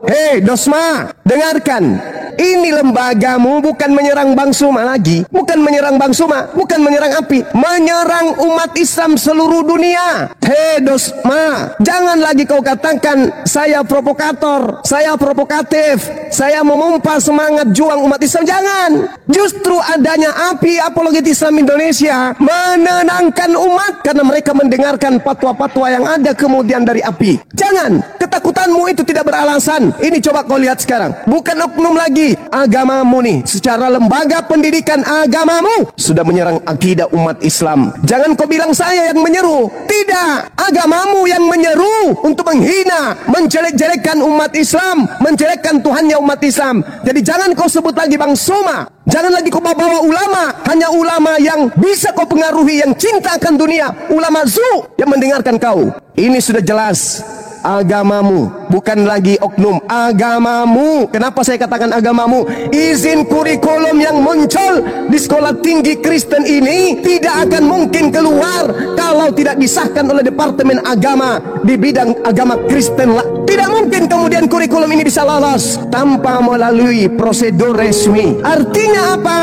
Hei Dosma, dengarkan. Ini lembagamu bukan menyerang Bang Suma lagi. Bukan menyerang Bang Suma, bukan menyerang API, menyerang umat Islam seluruh dunia. Hei Dosma, jangan lagi kau katakan saya provokator, saya provokatif, saya memompa semangat juang umat Islam. Jangan. Justru adanya API, Apologet Islam Indonesia, menenangkan umat karena mereka mendengarkan fatwa-fatwa yang ada kemudian dari API. Jangan. Ketakutanmu itu tidak beralasan. Ini coba kau lihat sekarang. Bukan oknum lagi, agamamu nih. Secara lembaga pendidikan agamamu sudah menyerang akidah umat Islam. Jangan kau bilang saya yang menyeru. Tidak, agamamu yang menyeru untuk menghina, menjelek-jelekkan umat Islam, menjelekkan Tuhannya umat Islam. Jadi jangan kau sebut lagi Bang Suma. Jangan lagi kau bawa ulama. Hanya ulama yang bisa kau pengaruhi, yang cinta akan dunia. Ulama zu yang mendengarkan kau. Ini sudah jelas. Agamamu, bukan lagi oknum, agamamu. Kenapa saya katakan agamamu? Izin kurikulum yang muncul di sekolah tinggi Kristen ini tidak akan mungkin keluar kalau tidak disahkan oleh Departemen Agama di bidang agama Kristen. Tidak mungkin kemudian kurikulum ini bisa lolos tanpa melalui prosedur resmi. Artinya apa?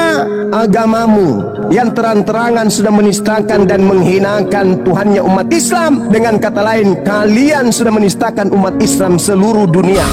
Agamamu yang terang-terangan sudah menistakan dan menghinakan Tuhannya umat Islam. Dengan kata lain, kalian sudah menistakan umat Islam seluruh dunia.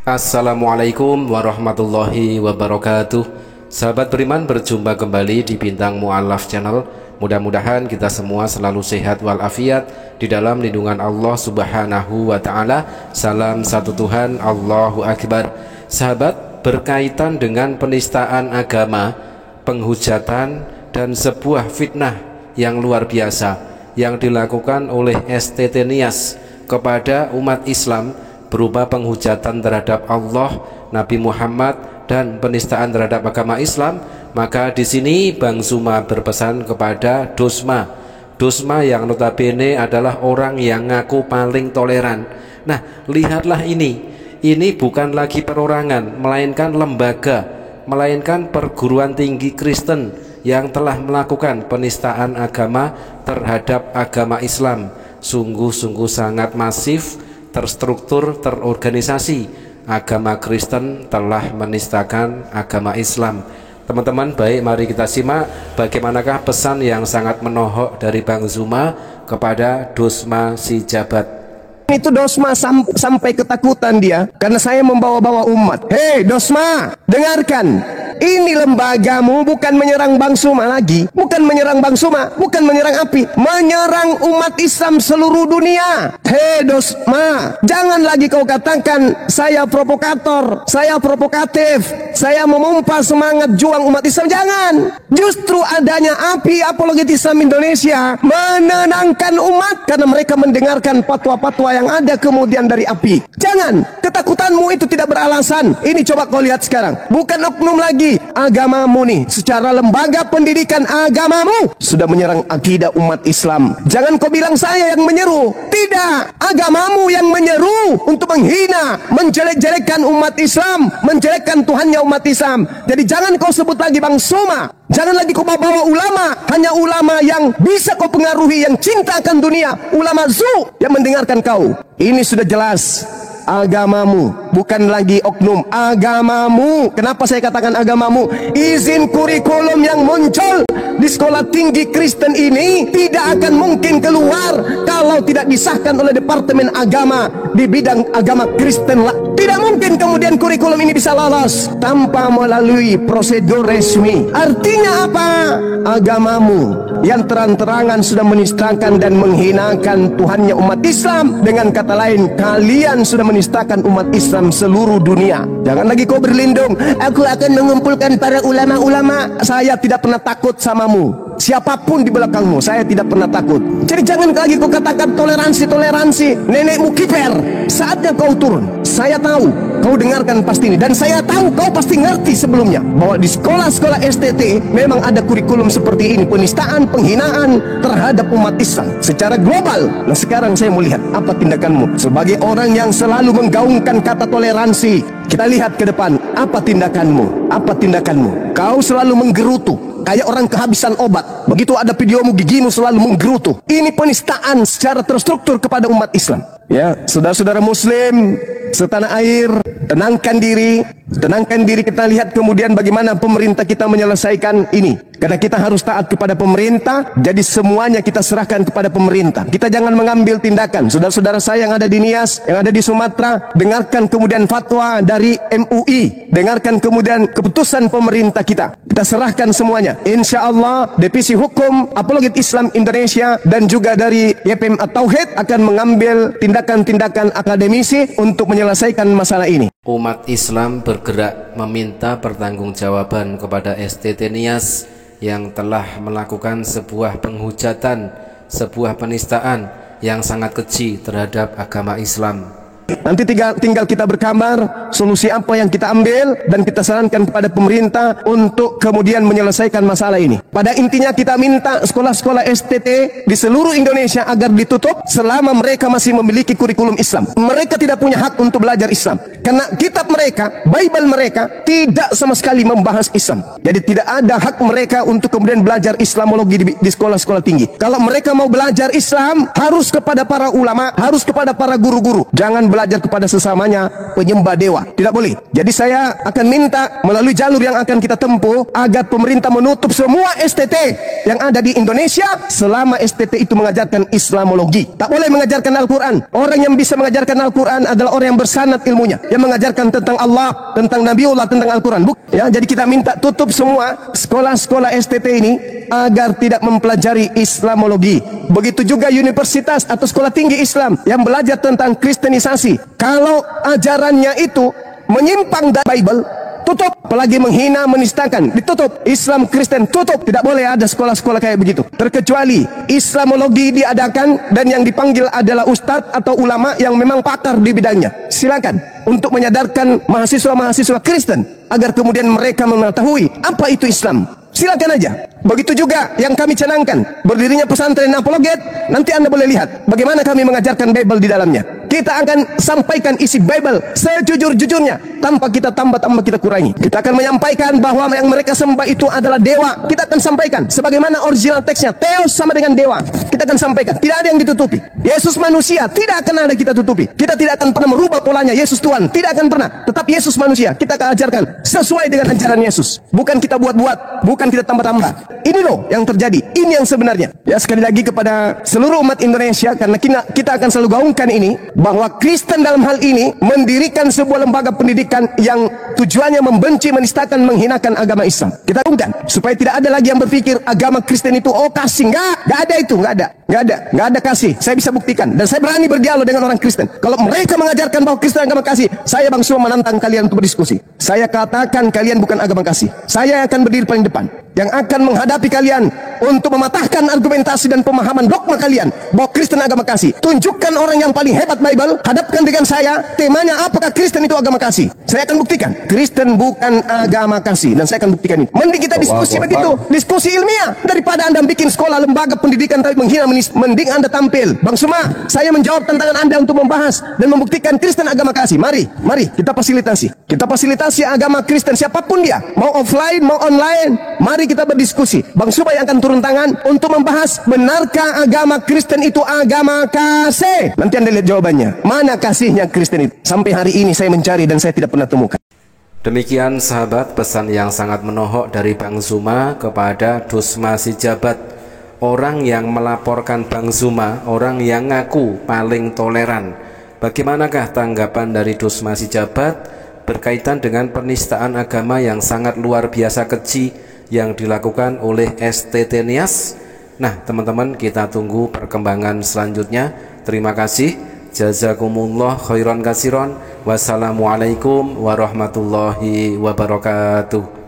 Assalamualaikum warahmatullahi wabarakatuh. Sahabat beriman, berjumpa kembali di Bintang Mu'allaf Channel. Mudah-mudahan kita semua selalu sehat walafiat di dalam lindungan Allah Subhanahu wa ta'ala. Salam satu Tuhan, Allahu Akbar. Sahabat, berkaitan dengan penistaan agama, penghujatan dan sebuah fitnah yang luar biasa yang dilakukan oleh STT Nias kepada umat Islam berupa penghujatan terhadap Allah, Nabi Muhammad, dan penistaan terhadap agama Islam. Maka di sini Bang Suma berpesan kepada Dosma. Dosma yang notabene adalah orang yang ngaku paling toleran. Nah, lihatlah ini. Ini bukan lagi perorangan, melainkan lembaga, melainkan perguruan tinggi Kristen yang telah melakukan penistaan agama terhadap agama Islam. Sungguh-sungguh sangat masif, terstruktur, terorganisasi. Agama Kristen telah menistakan agama Islam. Teman-teman, baik, mari kita simak bagaimanakah pesan yang sangat menohok dari Bang Suma kepada Dosma si jabat. Itu Dosma sampai ketakutan dia karena saya membawa-bawa umat. Hei Dosma, dengarkan. Ini lembagamu bukan menyerang Bang Suma lagi. Bukan menyerang Bang Suma, bukan menyerang API, menyerang umat Islam seluruh dunia. Hei Dosma, jangan lagi kau katakan saya provokator, saya provokatif, saya memompa semangat juang umat Islam. Jangan. Justru adanya API, Apologet Islam Indonesia, menenangkan umat karena mereka mendengarkan fatwa-fatwa yang ada kemudian dari API. Jangan. Ketakutanmu itu tidak beralasan. Ini coba kau lihat sekarang. Bukan oknum lagi, agamamu nih. Secara lembaga pendidikan agamamu sudah menyerang akidah umat Islam. Jangan kau bilang saya yang menyeru. Tidak, agamamu yang menyeru untuk menghina, menjelek-jelekkan umat Islam, menjelekkan Tuhannya umat Islam. Jadi jangan kau sebut lagi Bang Suma. Jangan lagi kau bawa ulama. Hanya ulama yang bisa kau pengaruhi, yang cinta akan dunia. Ulama zu yang mendengarkan kau. Ini sudah jelas. Agamamu, bukan lagi oknum, agamamu. Kenapa saya katakan agamamu? Izin kurikulum yang muncul di sekolah tinggi Kristen ini tidak akan mungkin keluar kalau tidak disahkan oleh Departemen Agama di bidang agama Kristen. Tidak mungkin kemudian kurikulum ini bisa lolos tanpa melalui prosedur resmi. Artinya apa? Agamamu yang terang-terangan sudah menistakan dan menghinakan Tuhannya umat Islam. Dengan kata lain, kalian sudah menistakan umat Islam seluruh dunia. Jangan lagi kau berlindung, aku akan mengumpulkan para ulama-ulama. Saya tidak pernah takut samamu. Siapapun di belakangmu, saya tidak pernah takut. Jadi jangan lagi kau katakan toleransi. Nenekmu kiper. Saatnya kau turun. Saya tahu kau dengarkan pasti ini. Dan saya tahu kau pasti ngerti sebelumnya bahwa di sekolah-sekolah STT memang ada kurikulum seperti ini, penistaan, penghinaan terhadap umat Islam secara global. Nah sekarang saya mau lihat apa tindakanmu sebagai orang yang selalu menggaungkan kata toleransi. Kita lihat ke depan, apa tindakanmu? Apa tindakanmu? Kau selalu menggerutu kayak orang kehabisan obat. Begitu ada videomu, gigimu selalu menggerutu. Ini penistaan secara terstruktur kepada umat Islam. Ya, saudara-saudara muslim setanah air, tenangkan diri. Tenangkan diri, kita lihat kemudian bagaimana pemerintah kita menyelesaikan ini. Karena kita harus taat kepada pemerintah, jadi semuanya kita serahkan kepada pemerintah. Kita jangan mengambil tindakan. Saudara-saudara saya yang ada di Nias, yang ada di Sumatera, dengarkan kemudian fatwa dari MUI, dengarkan kemudian keputusan pemerintah kita. Kita serahkan semuanya. Insya Allah, Divisi Hukum Apologet Islam Indonesia dan juga dari YPM At-Tauhid akan mengambil tindakan-tindakan akademisi untuk menyelesaikan masalah ini. Umat Islam bergerak meminta pertanggungjawaban kepada STT Nias yang telah melakukan sebuah penghujatan, sebuah penistaan yang sangat keji terhadap agama Islam. Nanti tinggal kita berkabar solusi apa yang kita ambil dan kita sarankan kepada pemerintah untuk kemudian menyelesaikan masalah ini. Pada intinya kita minta sekolah-sekolah STT di seluruh Indonesia agar ditutup selama mereka masih memiliki kurikulum Islam. Mereka tidak punya hak untuk belajar Islam karena kitab mereka, Bible mereka tidak sama sekali membahas Islam. Jadi tidak ada hak mereka untuk kemudian belajar Islamologi di sekolah-sekolah tinggi. Kalau mereka mau belajar Islam harus kepada para ulama, harus kepada para guru-guru. Jangan belajar kepada sesamanya penyembah dewa. Tidak boleh. Jadi saya akan minta melalui jalur yang akan kita tempuh agar pemerintah menutup semua STT yang ada di Indonesia selama STT itu mengajarkan Islamologi. Tak boleh mengajarkan Al-Quran. Orang yang bisa mengajarkan Al-Quran adalah orang yang bersanad ilmunya, yang mengajarkan tentang Allah, tentang Nabiullah, tentang Al-Quran. Ya, jadi kita minta tutup semua sekolah-sekolah STT ini agar tidak mempelajari Islamologi. Begitu juga universitas atau sekolah tinggi Islam yang belajar tentang kristenisasi. Kalau ajarannya itu menyimpang dari Bible, tutup. Apalagi menghina, menistakan, ditutup. Islam Kristen tutup. Tidak boleh ada sekolah-sekolah kayak begitu. Terkecuali Islamologi diadakan dan yang dipanggil adalah ustadz atau ulama yang memang pakar di bidangnya. Silakan untuk menyadarkan mahasiswa-mahasiswa Kristen agar kemudian mereka mengetahui apa itu Islam. Silakan aja. Begitu juga yang kami canangkan, berdirinya pesantren apologet. Nanti Anda boleh lihat bagaimana kami mengajarkan Bible di dalamnya. Kita akan sampaikan isi Bible sejujur-jujurnya, tanpa kita tambah, tanpa kita kurangi. Kita akan menyampaikan bahwa yang mereka sembah itu adalah dewa. Kita akan sampaikan sebagaimana original teksnya, Theos sama dengan dewa. Kita akan sampaikan, tidak ada yang ditutupi. Yesus manusia, tidak akan ada kita tutupi. Kita tidak akan pernah merubah polanya. Yesus Tuhan, tidak akan pernah. Tetap Yesus manusia, kita akan ajarkan sesuai dengan ajaran Yesus. Bukan kita buat-buat, bukan kita tambah-tambah. Ini loh yang terjadi, ini yang sebenarnya. Ya, sekali lagi kepada seluruh umat Indonesia, karena kita akan selalu gaungkan ini, bahwa Kristen dalam hal ini mendirikan sebuah lembaga pendidikan yang tujuannya membenci, menistakan, menghinakan agama Islam. Kita gaungkan supaya tidak ada lagi yang berpikir agama Kristen itu kasih. Enggak ada itu, enggak ada kasih. Saya bisa buktikan dan saya berani berdialog dengan orang Kristen. Kalau mereka mengajarkan bahwa Kristen agama kasih, saya Bang Suma menantang kalian untuk berdiskusi. Saya katakan kalian bukan agama kasih. Saya akan berdiri paling depan yang akan menghadapi kalian untuk mematahkan argumentasi dan pemahaman dogma kalian bahwa Kristen agama kasih. Tunjukkan orang yang paling hebat Bible, hadapkan dengan saya, temanya apakah Kristen itu agama kasih. Saya akan buktikan Kristen bukan agama kasih, dan saya akan buktikan ini. Mending kita diskusi begitu, diskusi ilmiah, daripada Anda bikin sekolah lembaga pendidikan tapi menghina, mending Anda tampil. Bang Suma, saya menjawab tantangan Anda untuk membahas dan membuktikan Kristen agama kasih. Mari kita fasilitasi. Kita fasilitasi agama Kristen siapapun dia, mau offline mau online. Mari kita berdiskusi. Bang Suma yang akan turun tangan untuk membahas benarkah agama Kristen itu agama kasih. Nanti Anda lihat jawabannya. Mana kasihnya Kristen itu? Sampai hari ini saya mencari dan saya tidak pernah temukan. Demikian sahabat, pesan yang sangat menohok dari Bang Suma kepada Dusma Sijabat. Orang yang melaporkan Bang Suma, orang yang ngaku paling toleran. Bagaimanakah tanggapan dari Dusma Sijabat berkaitan dengan penistaan agama yang sangat luar biasa keji yang dilakukan oleh STT Nias? Nah teman-teman, kita tunggu perkembangan selanjutnya. Terima kasih. Jazakumullah khairan kasiron. Wassalamualaikum warahmatullahi wabarakatuh.